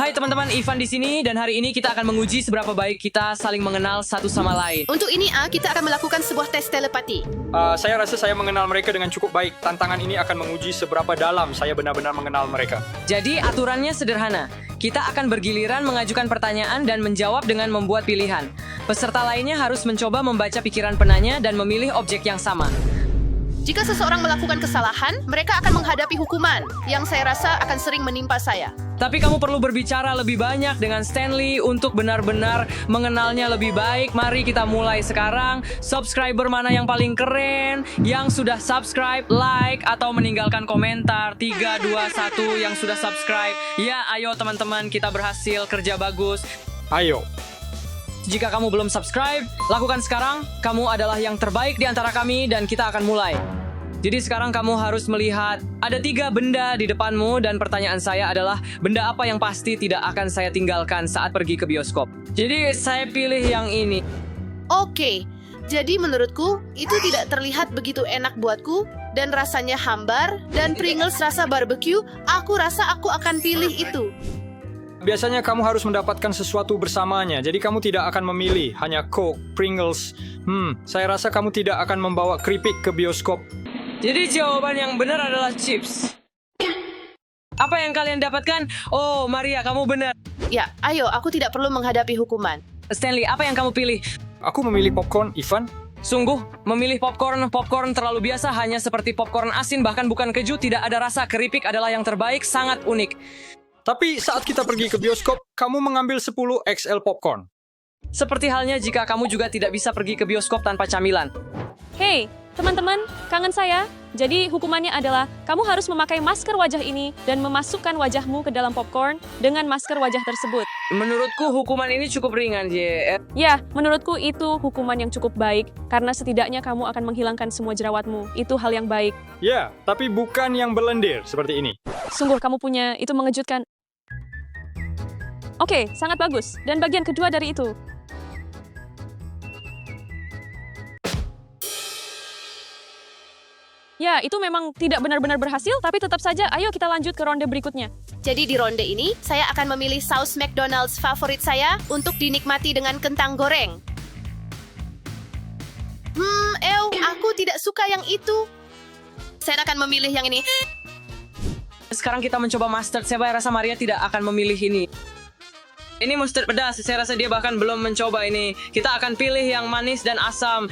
Hai teman-teman, Ivan di sini dan hari ini kita akan menguji seberapa baik kita saling mengenal satu sama lain. Untuk ini, kita akan melakukan sebuah tes telepati. Saya rasa saya mengenal mereka dengan cukup baik. Tantangan ini akan menguji seberapa dalam saya benar-benar mengenal mereka. Jadi aturannya sederhana. Kita akan bergiliran mengajukan pertanyaan dan menjawab dengan membuat pilihan. Peserta lainnya harus mencoba membaca pikiran penanya dan memilih objek yang sama. Jika seseorang melakukan kesalahan, mereka akan menghadapi hukuman yang saya rasa akan sering menimpa saya. Tapi kamu perlu berbicara lebih banyak dengan Stanley untuk benar-benar mengenalnya lebih baik. Mari kita mulai sekarang. Subscriber mana yang paling keren? Yang sudah subscribe, like, atau meninggalkan komentar. 3, 2, 1 yang sudah subscribe. Ya, ayo teman-teman, kita berhasil, kerja bagus. Ayo. Jika kamu belum subscribe, lakukan sekarang. Kamu adalah yang terbaik di antara kami dan kita akan mulai. Jadi sekarang kamu harus melihat ada 3 benda di depanmu dan pertanyaan saya adalah benda apa yang pasti tidak akan saya tinggalkan saat pergi ke bioskop. Jadi saya pilih yang ini. Oke, jadi menurutku itu tidak terlihat begitu enak buatku dan rasanya hambar dan Pringles rasa barbecue. Aku rasa aku akan pilih itu. Biasanya kamu harus mendapatkan sesuatu bersamanya, jadi kamu tidak akan memilih hanya Coke, Pringles. Saya rasa kamu tidak akan membawa keripik ke bioskop. Jadi jawaban yang benar adalah chips. Apa yang kalian dapatkan? Oh, Maria, kamu benar. Ya, ayo, aku tidak perlu menghadapi hukuman. Stanley, apa yang kamu pilih? Aku memilih popcorn, Ivan. Sungguh, memilih popcorn terlalu biasa, hanya seperti popcorn asin, bahkan bukan keju, tidak ada rasa. Keripik adalah yang terbaik, sangat unik. Tapi saat kita pergi ke bioskop, kamu mengambil 10 XL popcorn. Seperti halnya jika kamu juga tidak bisa pergi ke bioskop tanpa camilan. Hei, teman-teman, kangen saya. Jadi hukumannya adalah kamu harus memakai masker wajah ini dan memasukkan wajahmu ke dalam popcorn dengan masker wajah tersebut. Menurutku hukuman ini cukup ringan, J. Ya, menurutku itu hukuman yang cukup baik karena setidaknya kamu akan menghilangkan semua jerawatmu. Itu hal yang baik. Ya, tapi bukan yang berlendir seperti ini. Sungguh kamu punya, itu mengejutkan. Oke, sangat bagus. Dan bagian kedua dari itu. Ya, itu memang tidak benar-benar berhasil, tapi tetap saja, ayo kita lanjut ke ronde berikutnya. Jadi di ronde ini, saya akan memilih saus McDonald's favorit saya untuk dinikmati dengan kentang goreng. Aku tidak suka yang itu. Saya akan memilih yang ini. Sekarang kita mencoba mustard. Saya rasa Maria tidak akan memilih ini. Ini mustard pedas. Saya rasa dia bahkan belum mencoba ini. Kita akan pilih yang manis dan asam.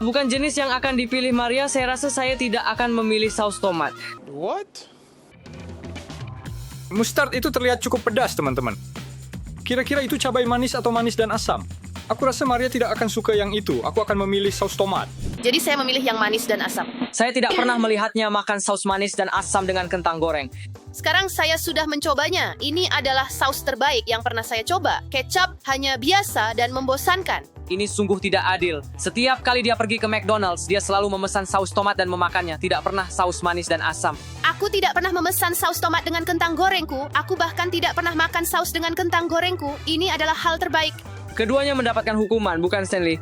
Bukan jenis yang akan dipilih Maria. Saya rasa saya tidak akan memilih saus tomat. What? Mustard itu terlihat cukup pedas, teman-teman. Kira-kira itu cabai manis atau manis dan asam? Aku rasa Maria tidak akan suka yang itu. Aku akan memilih saus tomat. Jadi saya memilih yang manis dan asam. Saya tidak pernah melihatnya makan saus manis dan asam dengan kentang goreng. Sekarang saya sudah mencobanya. Ini adalah saus terbaik yang pernah saya coba. Kecap hanya biasa dan membosankan. Ini sungguh tidak adil. Setiap kali dia pergi ke McDonald's, dia selalu memesan saus tomat dan memakannya. Tidak pernah saus manis dan asam. Aku tidak pernah memesan saus tomat dengan kentang gorengku. Aku bahkan tidak pernah makan saus dengan kentang gorengku. Ini adalah hal terbaik. Keduanya mendapatkan hukuman, bukan Stanley.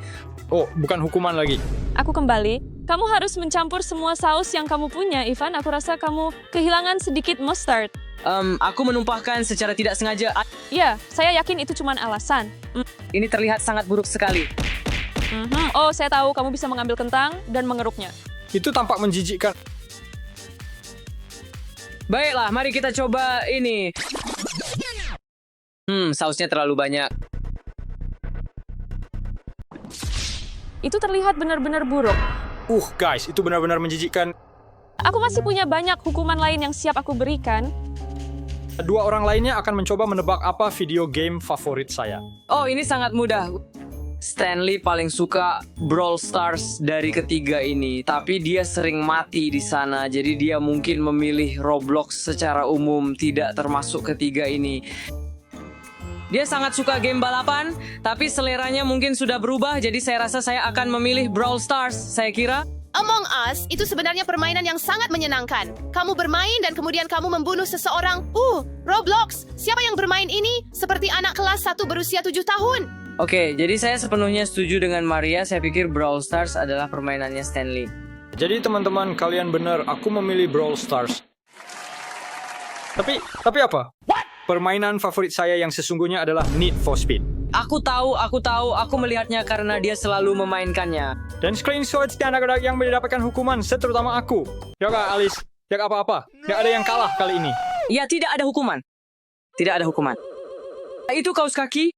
Oh, bukan hukuman lagi. Aku kembali. Kamu harus mencampur semua saus yang kamu punya, Ivan. Aku rasa kamu kehilangan sedikit mustard. Aku menumpahkan secara tidak sengaja. Ya, saya yakin itu cuma alasan. Ini terlihat sangat buruk sekali. Oh, saya tahu kamu bisa mengambil kentang dan mengeruknya. Itu tampak menjijikkan. Baiklah, mari kita coba ini. Sausnya terlalu banyak. Itu terlihat benar-benar buruk. Guys, itu benar-benar menjijikkan. Aku masih punya banyak hukuman lain yang siap aku berikan. 2 orang lainnya akan mencoba menebak apa video game favorit saya. Oh, ini sangat mudah. Stanley paling suka Brawl Stars dari ketiga ini, tapi dia sering mati di sana, jadi dia mungkin memilih Roblox secara umum, tidak termasuk ketiga ini. Dia sangat suka game balapan, tapi seleranya mungkin sudah berubah, jadi saya rasa saya akan memilih Brawl Stars, saya kira. Among Us itu sebenarnya permainan yang sangat menyenangkan. Kamu bermain dan kemudian kamu membunuh seseorang. Roblox. Siapa yang bermain ini? Seperti anak kelas 1 berusia 7 tahun. Oke, jadi saya sepenuhnya setuju dengan Maria. Saya pikir Brawl Stars adalah permainannya Stanley. Jadi teman-teman, kalian benar, aku memilih Brawl Stars. Tapi apa? Permainan favorit saya yang sesungguhnya adalah Need for Speed. Aku tahu, aku melihatnya karena dia selalu memainkannya. Dan screenshot dan anak-anak yang mendapatkan hukuman, terutama aku. Ya kak, Alice, ya apa-apa. Nggak ada yang kalah kali ini. Ya, tidak ada hukuman. Tidak ada hukuman. Itu kaos kaki.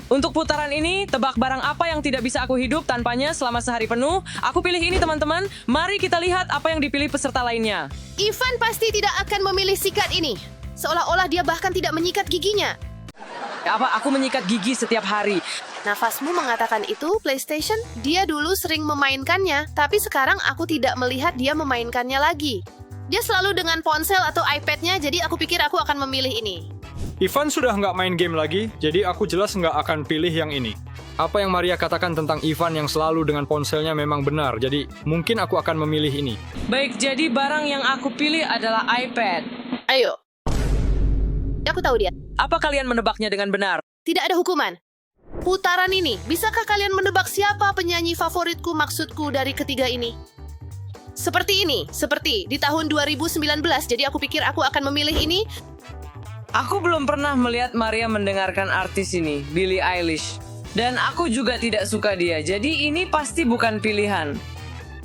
Untuk putaran ini, tebak barang apa yang tidak bisa aku hidup tanpanya selama sehari penuh. Aku pilih ini, teman-teman. Mari kita lihat apa yang dipilih peserta lainnya. Ivan pasti tidak akan memilih sikat ini. Seolah-olah dia bahkan tidak menyikat giginya. Aku menyikat gigi setiap hari. Nafasmu mengatakan itu, PlayStation? Dia dulu sering memainkannya, tapi sekarang aku tidak melihat dia memainkannya lagi. Dia selalu dengan ponsel atau iPad-nya, jadi aku pikir aku akan memilih ini. Ivan sudah nggak main game lagi, jadi aku jelas nggak akan pilih yang ini. Apa yang Maria katakan tentang Ivan yang selalu dengan ponselnya memang benar, jadi mungkin aku akan memilih ini. Baik, jadi barang yang aku pilih adalah iPad. Ayo. Aku tahu dia. Apa kalian menebaknya dengan benar? Tidak ada hukuman. Putaran ini, bisakah kalian menebak siapa penyanyi favoritku maksudku dari ketiga ini? Seperti ini, seperti di tahun 2019, jadi aku pikir aku akan memilih ini. Aku belum pernah melihat Maria mendengarkan artis ini, Billie Eilish. Dan aku juga tidak suka dia, jadi ini pasti bukan pilihan.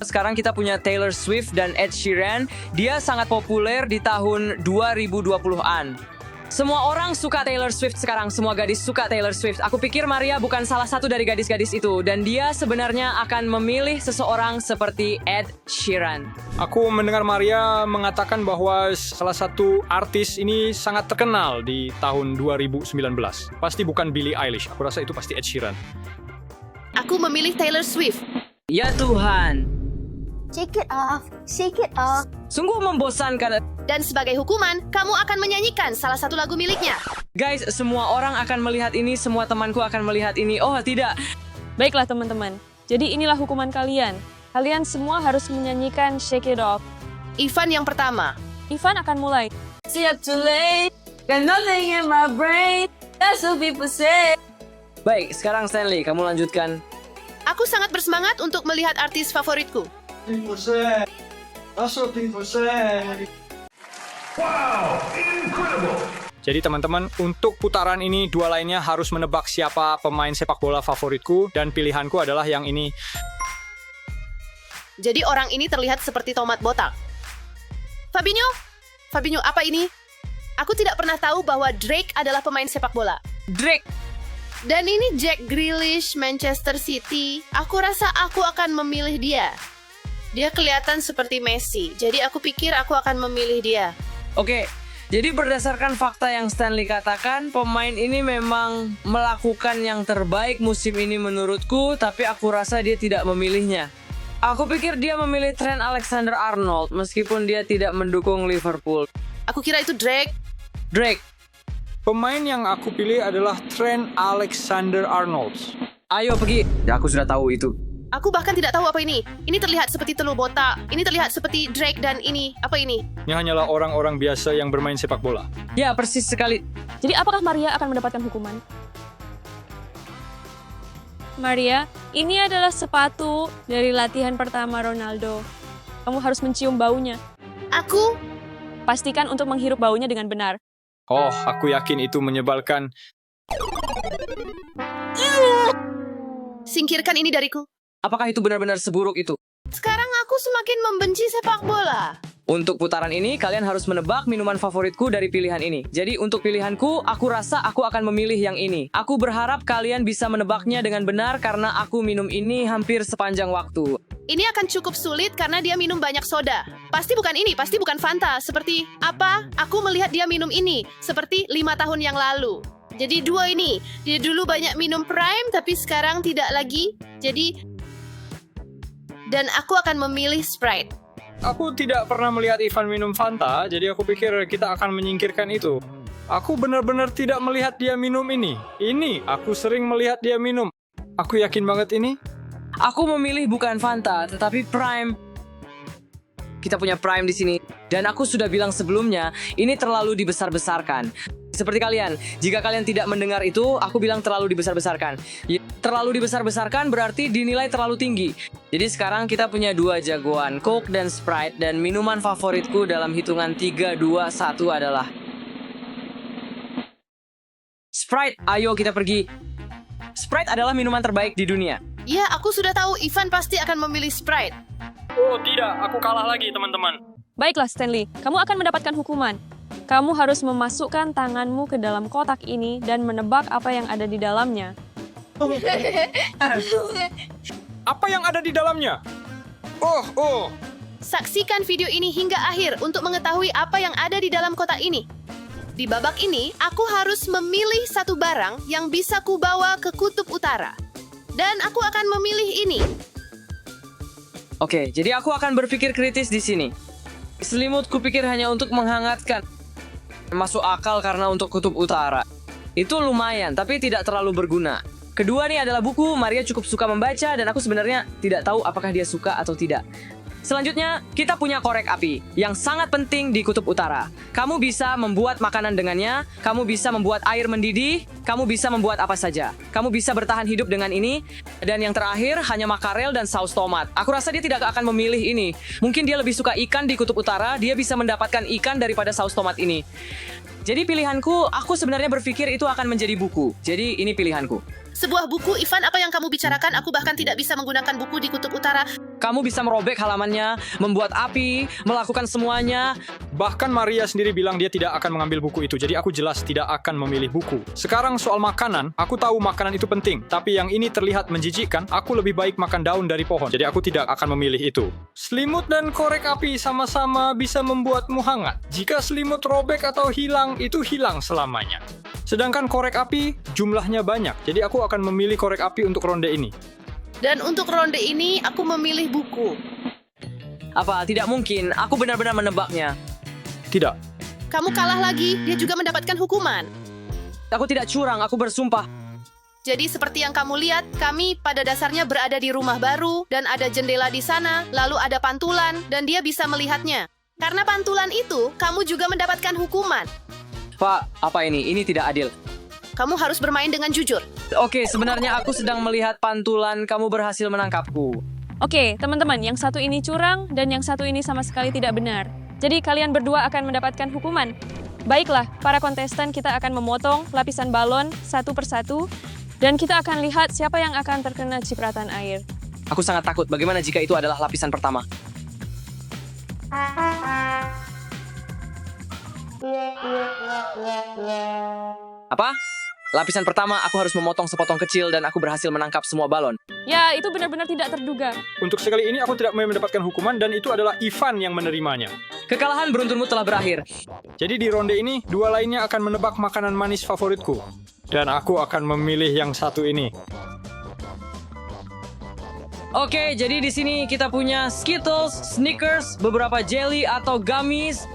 Sekarang kita punya Taylor Swift dan Ed Sheeran. Dia sangat populer di tahun 2020-an. Semua orang suka Taylor Swift sekarang, semua gadis suka Taylor Swift. Aku pikir Maria bukan salah satu dari gadis-gadis itu, dan dia sebenarnya akan memilih seseorang seperti Ed Sheeran. Aku mendengar Maria mengatakan bahwa salah satu artis ini sangat terkenal di tahun 2019. Pasti bukan Billie Eilish, aku rasa itu pasti Ed Sheeran. Aku memilih Taylor Swift. Ya Tuhan, Shake it off, shake it off. sungguh membosankan. Dan sebagai hukuman, kamu akan menyanyikan salah satu lagu miliknya. Guys, semua orang akan melihat ini, semua temanku akan melihat ini. Oh tidak, Baiklah teman-teman, jadi inilah hukuman kalian. Kalian semua harus menyanyikan Shake It Off. Ivan yang pertama. Ivan akan mulai. baik, sekarang Stanley, kamu lanjutkan. Aku sangat bersemangat untuk melihat artis favoritku. Jadi teman-teman, untuk putaran ini dua lainnya harus menebak siapa pemain sepak bola favoritku, dan pilihanku adalah yang ini. Jadi orang ini terlihat seperti tomat botak. Fabinho? Fabinho, apa ini? Aku tidak pernah tahu bahwa Drake adalah pemain sepak bola. Drake. Dan ini Jack Grealish, Manchester City. Aku rasa aku akan memilih dia. Dia kelihatan seperti Messi, jadi aku pikir aku akan memilih dia. Oke, jadi berdasarkan fakta yang Stanley katakan, pemain ini memang melakukan yang terbaik musim ini menurutku, tapi aku rasa dia tidak memilihnya. Aku pikir dia memilih Trent Alexander-Arnold, meskipun dia tidak mendukung Liverpool. Aku kira itu Drake. Drake. Pemain yang aku pilih adalah Trent Alexander-Arnold. Ayo pergi. Ya, aku sudah tahu itu. Aku bahkan tidak tahu apa ini. Ini terlihat seperti telur botak. Ini terlihat seperti Drake dan ini. Apa ini? Ini hanyalah orang-orang biasa yang bermain sepak bola. Ya, persis sekali. Jadi apakah Maria akan mendapatkan hukuman? Maria, ini adalah sepatu dari latihan pertama Ronaldo. Kamu harus mencium baunya. Aku? Pastikan untuk menghirup baunya dengan benar. Oh, aku yakin itu menyebalkan. Singkirkan ini dariku. Apakah itu benar-benar seburuk itu? Sekarang aku semakin membenci sepak bola. Untuk putaran ini, kalian harus menebak minuman favoritku dari pilihan ini. Jadi untuk pilihanku, aku rasa aku akan memilih yang ini. Aku berharap kalian bisa menebaknya dengan benar karena aku minum ini hampir sepanjang waktu. Ini akan cukup sulit karena dia minum banyak soda. Pasti bukan ini, pasti bukan Fanta. Seperti apa? Aku melihat dia minum ini. Seperti 5 tahun yang lalu. Jadi dua ini. Dia dulu banyak minum Prime, tapi sekarang tidak lagi. Dan aku akan memilih Sprite. Aku tidak pernah melihat Ivan minum Fanta, jadi aku pikir kita akan menyingkirkan itu. Aku benar-benar tidak melihat dia minum ini. Ini, aku sering melihat dia minum. Aku yakin banget ini. Aku memilih bukan Fanta, tetapi Prime. Kita punya Prime di sini. Dan aku sudah bilang sebelumnya, ini terlalu dibesar-besarkan. Seperti kalian, jika kalian tidak mendengar itu, aku bilang terlalu dibesar-besarkan. Ya, terlalu dibesar-besarkan berarti dinilai terlalu tinggi. Jadi sekarang kita punya dua jagoan, Coke dan Sprite, dan minuman favoritku dalam hitungan 3, 2, 1 adalah Sprite, ayo kita pergi. Sprite adalah minuman terbaik di dunia. Ya, aku sudah tahu Ivan pasti akan memilih Sprite. Oh tidak, aku kalah lagi teman-teman. Baiklah Stanley, kamu akan mendapatkan hukuman. Kamu harus memasukkan tanganmu ke dalam kotak ini dan menebak apa yang ada di dalamnya. Apa yang ada di dalamnya? Oh. Saksikan video ini hingga akhir untuk mengetahui apa yang ada di dalam kotak ini. Di babak ini, aku harus memilih satu barang yang bisa kubawa ke kutub utara. Dan aku akan memilih ini. Oke, jadi aku akan berpikir kritis di sini. Selimut kupikir hanya untuk menghangatkan. Masuk akal karena untuk kutub utara. Itu lumayan, tapi tidak terlalu berguna. Kedua nih adalah buku, Maria cukup suka membaca dan aku sebenarnya tidak tahu apakah dia suka atau tidak. Selanjutnya, kita punya korek api yang sangat penting di kutub utara. Kamu bisa membuat makanan dengannya, kamu bisa membuat air mendidih, kamu bisa membuat apa saja. Kamu bisa bertahan hidup dengan ini, dan yang terakhir hanya makarel dan saus tomat. Aku rasa dia tidak akan memilih ini. Mungkin dia lebih suka ikan di kutub utara, dia bisa mendapatkan ikan daripada saus tomat ini. Jadi pilihanku, aku sebenarnya berpikir itu akan menjadi buku. Jadi ini pilihanku. Sebuah buku, Ivan, apa yang kamu bicarakan? Aku bahkan tidak bisa menggunakan buku di kutub utara. Kamu bisa merobek halamannya, membuat api, melakukan semuanya. Bahkan Maria sendiri bilang dia tidak akan mengambil buku itu, jadi aku jelas tidak akan memilih buku. Sekarang soal makanan, aku tahu makanan itu penting, tapi yang ini terlihat menjijikkan, aku lebih baik makan daun dari pohon, jadi aku tidak akan memilih itu. Selimut dan korek api sama-sama bisa membuatmu hangat. Jika selimut robek atau hilang, itu hilang selamanya. Sedangkan korek api jumlahnya banyak, jadi aku akan memilih korek api untuk ronde ini. Dan untuk ronde ini, aku memilih buku. Apa, tidak mungkin. Aku benar-benar menebaknya. Tidak. Kamu kalah lagi, dia juga mendapatkan hukuman. Aku tidak curang, aku bersumpah. Jadi seperti yang kamu lihat, kami pada dasarnya berada di rumah baru, dan ada jendela di sana, lalu ada pantulan, dan dia bisa melihatnya. Karena pantulan itu, kamu juga mendapatkan hukuman. Pak, apa ini? Ini tidak adil. Kamu harus bermain dengan jujur. Oke, sebenarnya aku sedang melihat pantulan kamu berhasil menangkapku. Oke, teman-teman, yang satu ini curang dan yang satu ini sama sekali tidak benar. Jadi kalian berdua akan mendapatkan hukuman. Baiklah, para kontestan kita akan memotong lapisan balon satu persatu dan kita akan lihat siapa yang akan terkena cipratan air. Aku sangat takut. Bagaimana jika itu adalah lapisan pertama? Apa? Lapisan pertama, aku harus memotong sepotong kecil dan aku berhasil menangkap semua balon. Ya, itu benar-benar tidak terduga. Untuk sekali ini aku tidak mendapatkan hukuman dan itu adalah Ivan yang menerimanya. Kekalahan beruntunmu telah berakhir. Jadi di ronde ini, dua lainnya akan menebak makanan manis favoritku. Dan aku akan memilih yang satu ini. Oke, jadi di sini kita punya Skittles, Snickers, beberapa jelly atau gummies,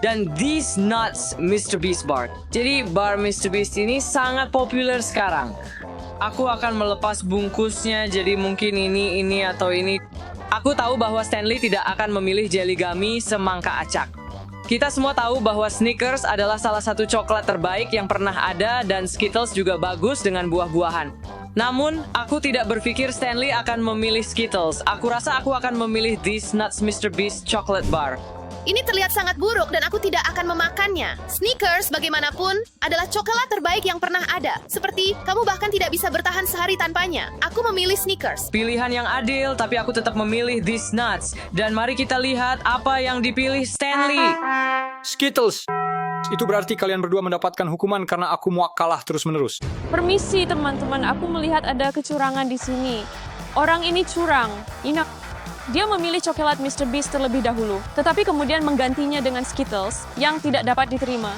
dan These Nuts Mr. Beast Bar. Jadi bar Mr. Beast ini sangat populer sekarang. Aku akan melepas bungkusnya, jadi mungkin ini atau ini. Aku tahu bahwa Stanley tidak akan memilih jelly gummy semangka acak. Kita semua tahu bahwa Snickers adalah salah satu coklat terbaik yang pernah ada dan Skittles juga bagus dengan buah-buahan. Namun, aku tidak berpikir Stanley akan memilih Skittles. Aku rasa aku akan memilih These Nuts Mr. Beast Chocolate Bar. Ini terlihat sangat buruk dan aku tidak akan memakannya. Snickers, bagaimanapun, adalah coklat terbaik yang pernah ada. Seperti, kamu bahkan tidak bisa bertahan sehari tanpanya. Aku memilih Snickers. Pilihan yang adil, tapi aku tetap memilih These Nuts. Dan mari kita lihat apa yang dipilih Stanley. Skittles. Itu berarti kalian berdua mendapatkan hukuman karena aku muak kalah terus-menerus. Permisi teman-teman, aku melihat ada kecurangan di sini. Orang ini curang. Dia memilih coklat Mr. Beast terlebih dahulu, tetapi kemudian menggantinya dengan Skittles yang tidak dapat diterima.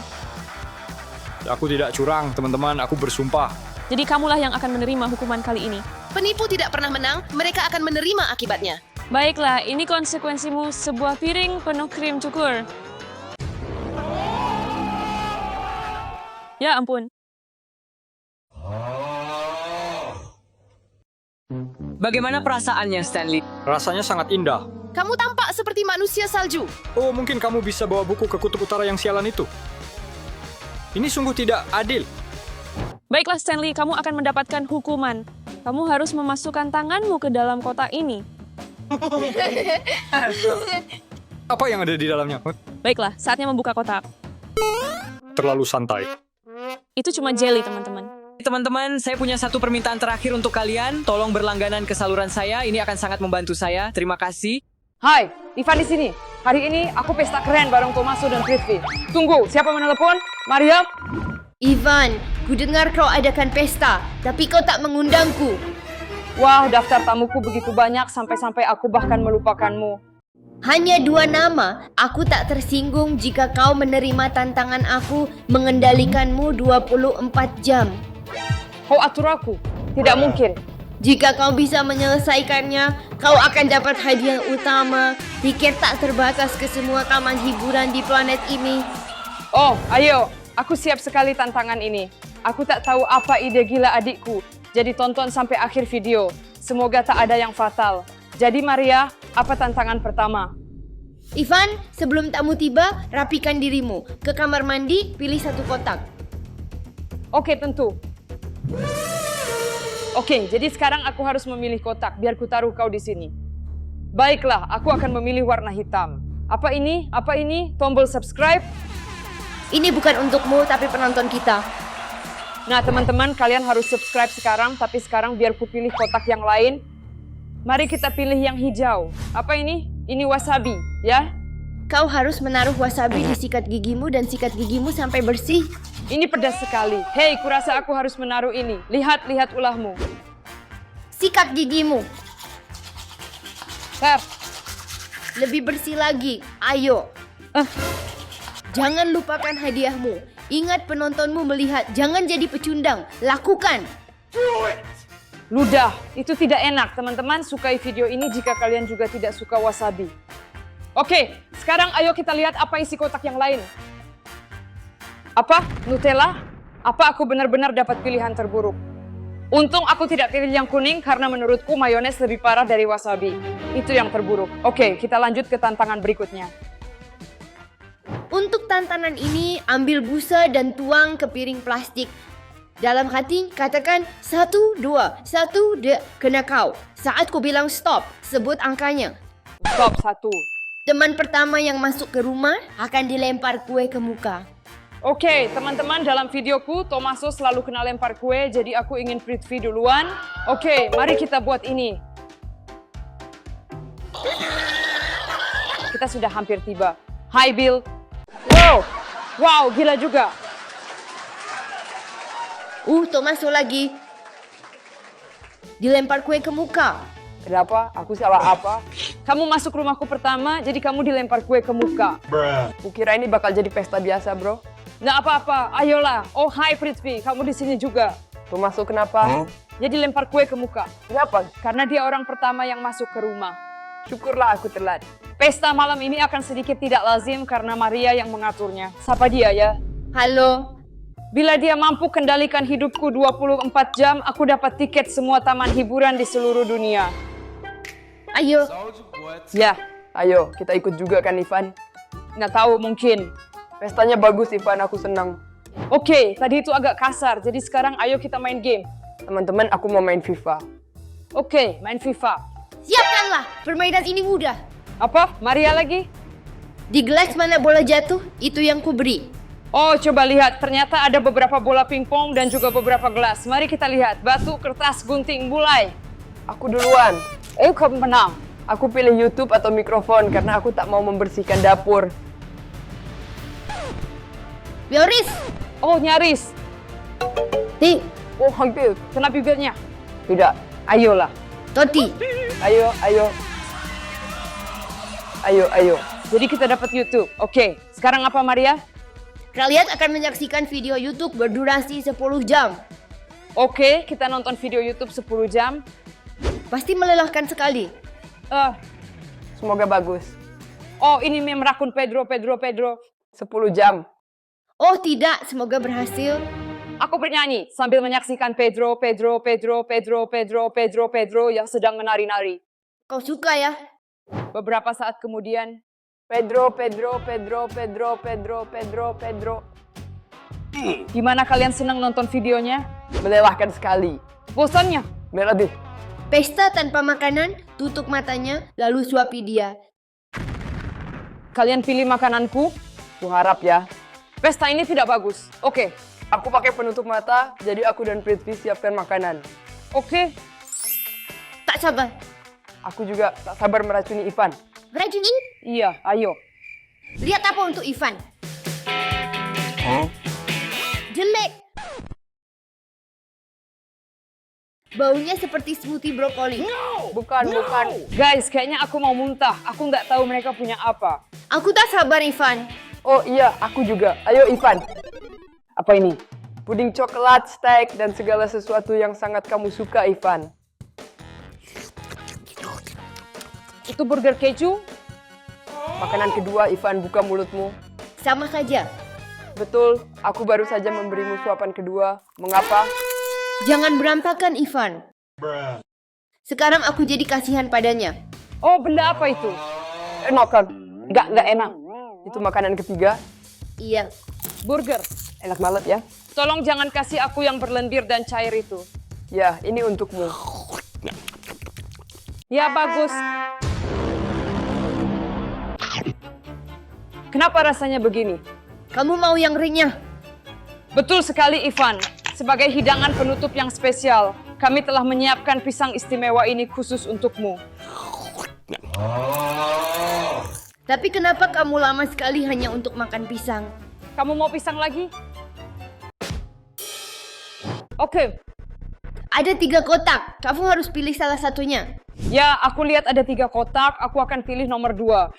Aku tidak curang, teman-teman. Aku bersumpah. Jadi kamulah yang akan menerima hukuman kali ini. Penipu tidak pernah menang, mereka akan menerima akibatnya. Baiklah, ini konsekuensimu, sebuah piring penuh krim cukur. Ya ampun. Bagaimana perasaannya, Stanley? Rasanya sangat indah. Kamu tampak seperti manusia salju. Oh, mungkin kamu bisa bawa buku ke kutub utara yang sialan itu. Ini sungguh tidak adil. Baiklah Stanley, kamu akan mendapatkan hukuman. Kamu harus memasukkan tanganmu ke dalam kotak ini. Apa yang ada di dalamnya? Baiklah, saatnya membuka kotak. Terlalu santai. Itu cuma jelly, teman-teman. Teman-teman, saya punya satu permintaan terakhir untuk kalian. Tolong berlangganan ke saluran saya. Ini akan sangat membantu saya. Terima kasih. Hai, Ivan di sini. Hari ini aku pesta keren bareng Tomaso dan Prithvi. Tunggu, siapa menelepon? Maria? Ivan, ku dengar kau adakan pesta, tapi kau tak mengundangku. Wah, daftar tamuku begitu banyak sampai-sampai aku bahkan melupakanmu. Hanya 2 nama, aku tak tersinggung jika kau menerima tantangan aku mengendalikanmu 24 jam. Kau atur aku? Tidak mungkin. Jika kau bisa menyelesaikannya, kau akan dapat hadiah utama, tiket tak terbatas ke semua taman hiburan di planet ini. Oh, ayo. Aku siap sekali tantangan ini. Aku tak tahu apa ide gila adikku. Jadi tonton sampai akhir video. Semoga tak ada yang fatal. Jadi Maria, apa tantangan pertama? Ivan, sebelum tamu tiba, rapikan dirimu. Ke kamar mandi, pilih 1 kotak. Oke, tentu. Oke, jadi sekarang aku harus memilih kotak biar ku taruh kau di sini. Baiklah, aku akan memilih warna hitam. Apa ini? Apa ini? Tombol subscribe? Ini bukan untukmu, tapi penonton kita. Nah, teman-teman, kalian harus subscribe sekarang, tapi sekarang biar ku pilih kotak yang lain. Mari kita pilih yang hijau. Apa ini? Ini wasabi, ya? Kau harus menaruh wasabi di sikat gigimu dan sikat gigimu sampai bersih. Ini pedas sekali. Hei, kurasa aku harus menaruh ini. Lihat ulahmu. Sikat gigimu. Ter, Lebih bersih lagi. Ayo. Jangan lupakan hadiahmu. Ingat penontonmu melihat. Jangan jadi pecundang. Lakukan. ludah. Itu tidak enak. Teman-teman, sukai video ini jika kalian juga tidak suka wasabi. Oke, sekarang ayo kita lihat apa isi kotak yang lain. Apa? Nutella? Apa aku benar-benar dapat pilihan terburuk? Untung aku tidak pilih yang kuning karena menurutku mayones lebih parah dari wasabi. Itu yang terburuk. Oke, kita lanjut ke tantangan berikutnya. Untuk tantangan ini, ambil busa dan tuang ke piring plastik. Dalam hati, katakan 1, 2, 1, kena kau. Saat ku bilang stop, sebut angkanya. Stop, 1. Teman pertama yang masuk ke rumah akan dilempar kue ke muka. Oke, teman-teman, dalam videoku, Tomaso selalu kena lempar kue, jadi aku ingin Prithvi duluan. Oke, mari kita buat ini. Kita sudah hampir tiba. Hai, Bill. Wow, gila juga. Tomaso lagi. Dilempar kue ke muka. Kenapa? Aku salah apa? Kamu masuk rumahku pertama, jadi kamu dilempar kue ke muka. Kukira ini bakal jadi pesta biasa, bro. Nggak apa-apa, ayolah. Oh, hai Prithvi, kamu di sini juga. Tomaso kenapa? Jadi lempar kue ke muka. Kenapa? Karena dia orang pertama yang masuk ke rumah. Syukurlah aku telat. Pesta malam ini akan sedikit tidak lazim karena Maria yang mengaturnya. Sapa dia ya. Halo. Bila dia mampu kendalikan hidupku 24 jam, aku dapat tiket semua taman hiburan di seluruh dunia. Ayo. Ya, ayo kita ikut juga kan Ivan? Nggak tahu, mungkin. Pestanya bagus Ivan, aku senang. Oke, tadi itu agak kasar, jadi sekarang ayo kita main game. Teman-teman, aku mau main FIFA. Oke, main FIFA. Siapkanlah, permainan ini mudah. Apa? Maria lagi? Di gelas mana bola jatuh, itu yang ku beri. Oh, coba lihat. Ternyata ada beberapa bola pingpong dan juga beberapa gelas. Mari kita lihat. Batu, kertas, gunting, mulai. Aku duluan. Kamu menang. Aku pilih YouTube atau mikrofon karena aku tak mau membersihkan dapur. Yoris. Oh, nyaris. Ti. Oh, hampir. Kena bibirnya. Tidak. Ayolah. Toti. Ayo. Jadi kita dapat YouTube. Oke. Sekarang apa, Maria? Kalian akan menyaksikan video YouTube berdurasi 10 jam. Oke, kita nonton video YouTube 10 jam. Pasti melelahkan sekali. Semoga bagus. Oh, ini meme rakun Pedro. 10 jam. Oh tidak, semoga berhasil. Aku bernyanyi sambil menyaksikan Pedro yang sedang menari-nari. Kau suka ya? Beberapa saat kemudian, Pedro. Gimana kalian senang nonton videonya? Melelahkan sekali. Bosannya? Melodi. Pesta tanpa makanan, tutup matanya, lalu suapi dia. Kalian pilih makananku? Kuharap ya. Pesta ini tidak bagus. Oke, Aku pakai penutup mata, jadi aku dan Prithvi siapkan makanan. Oke, Tak sabar. aku juga tak sabar meracuni Ivan. Racuni? Iya, ayo. Lihat apa untuk Ivan? Jelek. Baunya seperti smoothie brokoli. Bukan. Guys, kayaknya aku mau muntah. Aku nggak tahu mereka punya apa. Aku tak sabar, Ivan. Oh iya, aku juga. Ayo Ivan. Apa ini? Puding coklat, steak, dan segala sesuatu yang sangat kamu suka, Ivan. Itu burger keju? Makanan kedua, Ivan, buka mulutmu. Sama saja. Betul, aku baru saja memberimu suapan kedua. Mengapa? Jangan berantakan, Ivan. Sekarang aku jadi kasihan padanya. Oh, benda apa itu? Enak kan? Nggak enak. Itu makanan ketiga. Iya. Burger. Enak banget ya. Tolong jangan kasih aku yang berlendir dan cair itu. Ya, ini untukmu. Ya, bagus. Kenapa rasanya begini? Kamu mau yang renyah? Betul sekali, Ivan. Sebagai hidangan penutup yang spesial, kami telah menyiapkan pisang istimewa ini khusus untukmu. Tapi kenapa kamu lama sekali hanya untuk makan pisang? Kamu mau pisang lagi? Oke. Ada 3 kotak. Kamu harus pilih salah satunya. Ya, aku lihat ada 3 kotak. Aku akan pilih nomor 2.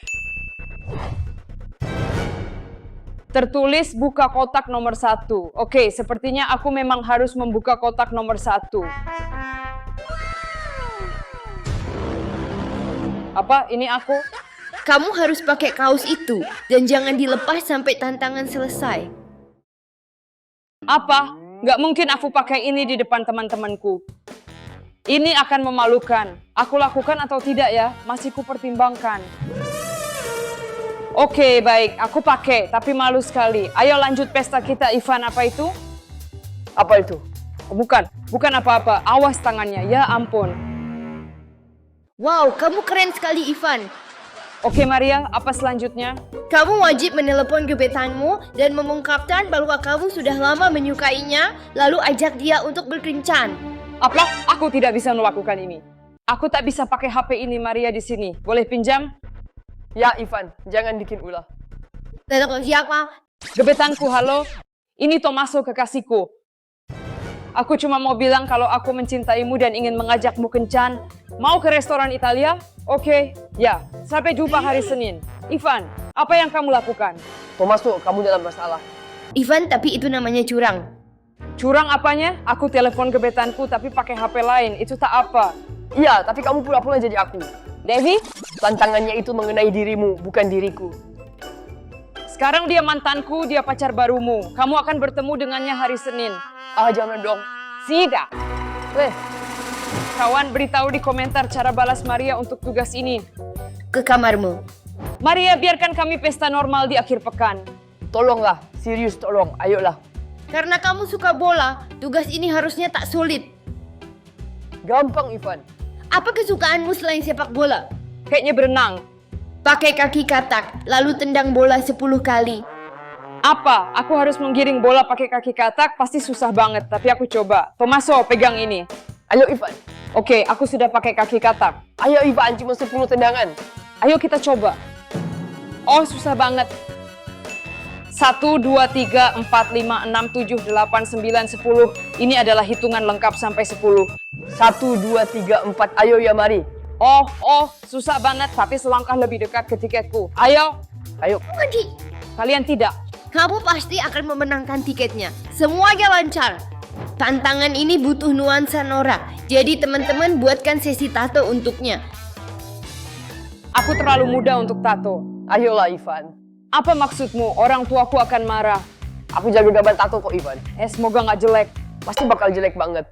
Tertulis buka kotak nomor 1. Oke, sepertinya aku memang harus membuka kotak nomor 1. Apa? Ini aku? Kamu harus pakai kaos itu. Dan jangan dilepas sampai tantangan selesai. Apa? Nggak mungkin aku pakai ini di depan teman-temanku. Ini akan memalukan. Aku lakukan atau tidak ya? Masih kupertimbangkan. Oke, baik. Aku pakai, tapi malu sekali. Ayo lanjut pesta kita, Ivan. Apa itu? Apa itu? Oh, bukan apa-apa. Awas tangannya, ya ampun. Wow, kamu keren sekali, Ivan. Oke, Maria, apa selanjutnya? Kamu wajib menelepon gebetanmu dan mengungkapkan bahwa kamu sudah lama menyukainya, lalu ajak dia untuk berkencan. Apa? Aku tidak bisa melakukan ini. Aku tak bisa pakai HP ini, Maria, di sini. Boleh pinjam? Ya, Ivan. Jangan bikin ulah. Telepon siapa? Gebetanku, halo. Ini Tomaso, kekasihku. Aku cuma mau bilang kalau aku mencintaimu dan ingin mengajakmu kencan. Mau ke restoran Italia? Oke. Ya, sampai jumpa hari Senin. Ivan, apa yang kamu lakukan? Tomaso, kamu dalam masalah. Ivan, tapi itu namanya curang. Curang apanya? Aku telepon gebetanku tapi pakai HP lain. Itu tak apa. Iya, tapi kamu pura-pura jadi aku. Devi? Tantangannya itu mengenai dirimu, bukan diriku. Sekarang dia mantanku, dia pacar barumu. Kamu akan bertemu dengannya hari Senin. Ah, jangan dong. Tidak. Kawan, beritahu di komentar cara balas Maria untuk tugas ini. Ke kamarmu. Maria, biarkan kami pesta normal di akhir pekan. Tolonglah, serius tolong, ayolah. Karena kamu suka bola, tugas ini harusnya tak sulit. Gampang, Ivan. Apa kesukaanmu selain sepak bola? Kayaknya berenang. Pakai kaki katak, lalu tendang bola 10 kali. Apa? Aku harus menggiring bola pakai kaki katak? Pasti susah banget, tapi aku coba. Tomaso, pegang ini. Ayo, Ivan. Oke, aku sudah pakai kaki katak. Ayo, Ivan, cuma 10 tendangan. Ayo kita coba. Oh, susah banget. 1, 2, 3, 4, 5, 6, 7, 8, 9, 10. Ini adalah hitungan lengkap sampai 10. 1, 2, 3, 4. Ayo ya, mari. Oh, susah banget, tapi selangkah lebih dekat ke tiketku. Ayo. Pergi. Kalian tidak. Kamu pasti akan memenangkan tiketnya. Semuanya lancar. Tantangan ini butuh nuansa norak. Jadi teman-teman buatkan sesi tato untuknya. Aku terlalu muda untuk tato. Ayolah, Ivan. Apa maksudmu? Orang tuaku akan marah. Aku jago gambar tato kok, Ivan. Semoga nggak jelek. Pasti bakal jelek banget.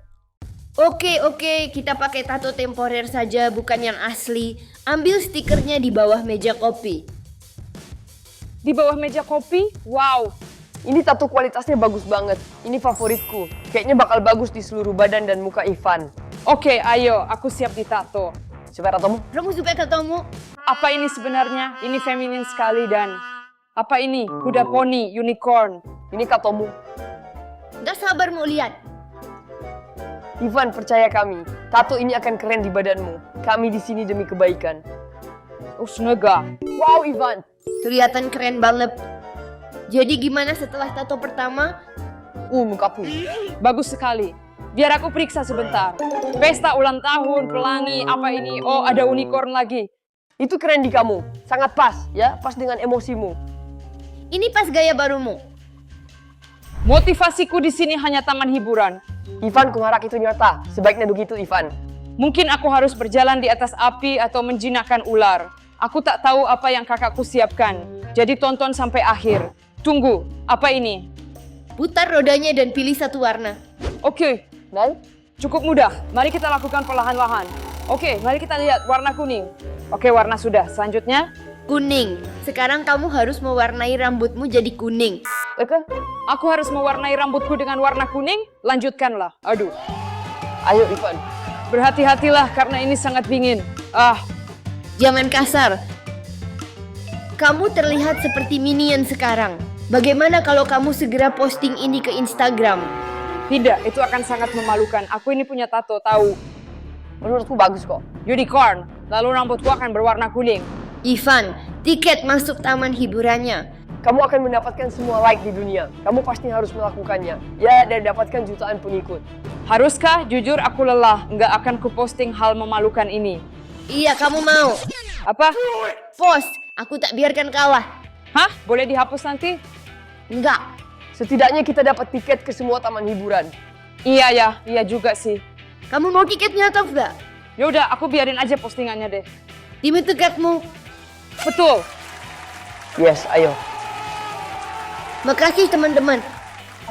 Oke, kita pakai tato temporer saja, bukan yang asli. Ambil stikernya di bawah meja kopi. Di bawah meja kopi? Wow. Ini tato kualitasnya bagus banget. Ini favoritku. Kayaknya bakal bagus di seluruh badan dan muka Ivan. Oke, ayo. Aku siap ditato. Coba tatomu. Kamu suka tatomu? Apa ini sebenarnya? Ini feminin sekali dan... Apa ini? Kuda poni, unicorn. Ini tatomu. Gak sabar mau lihat. Ivan, percaya kami. Tato ini akan keren di badanmu. Kami di sini demi kebaikan. Oh, snega. Wow, Ivan. Kelihatan keren banget. Jadi gimana setelah tato pertama? Mukaku. Bagus sekali. Biar aku periksa sebentar. Pesta ulang tahun, pelangi, apa ini? Oh, ada unicorn lagi. Itu keren di kamu. Sangat pas, ya. Pas dengan emosimu. Ini pas gaya barumu. Motivasiku di sini hanya taman hiburan. Ivan, kuharap itu nyata. Sebaiknya begitu, Ivan. Mungkin aku harus berjalan di atas api atau menjinakkan ular. Aku tak tahu apa yang kakakku siapkan. Jadi tonton sampai akhir. Tunggu, apa ini? Putar rodanya dan pilih satu warna. Oke, mau? Cukup mudah. Mari kita lakukan perlahan-lahan. Oke, mari kita lihat warna kuning. Oke, warna sudah. Selanjutnya, Kuning. Sekarang kamu harus mewarnai rambutmu jadi kuning. oke. Aku harus mewarnai rambutku dengan warna kuning. Lanjutkanlah. Aduh. Ayo, Ivan. Berhati-hatilah karena ini sangat dingin. Jangan kasar. Kamu terlihat seperti minion sekarang. Bagaimana kalau kamu segera posting ini ke Instagram? Tidak, itu akan sangat memalukan. Aku ini punya tato, tahu. Menurutku bagus kok. Unicorn. Lalu rambutku akan berwarna kuning. Ivan, tiket masuk taman hiburannya. Kamu akan mendapatkan semua like di dunia. Kamu pasti harus melakukannya. Ya, dan dapatkan jutaan pengikut. Haruskah? Jujur aku lelah. Nggak akan kuposting hal memalukan ini. Iya, kamu mau. Apa? Post, aku tak biarkan kalah. Hah? Boleh dihapus nanti? Enggak. Setidaknya kita dapat tiket ke semua taman hiburan. Iya ya, iya juga sih. Kamu mau tiketnya atau enggak? Yaudah, aku biarin aja postingannya deh. Tim tegakmu. Betul. Yes, ayo. Makasih teman-teman.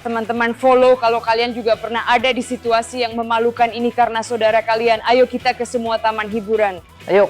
Teman-teman follow kalau kalian juga pernah ada di situasi yang memalukan ini karena saudara kalian. Ayo kita ke semua taman hiburan. Ayo.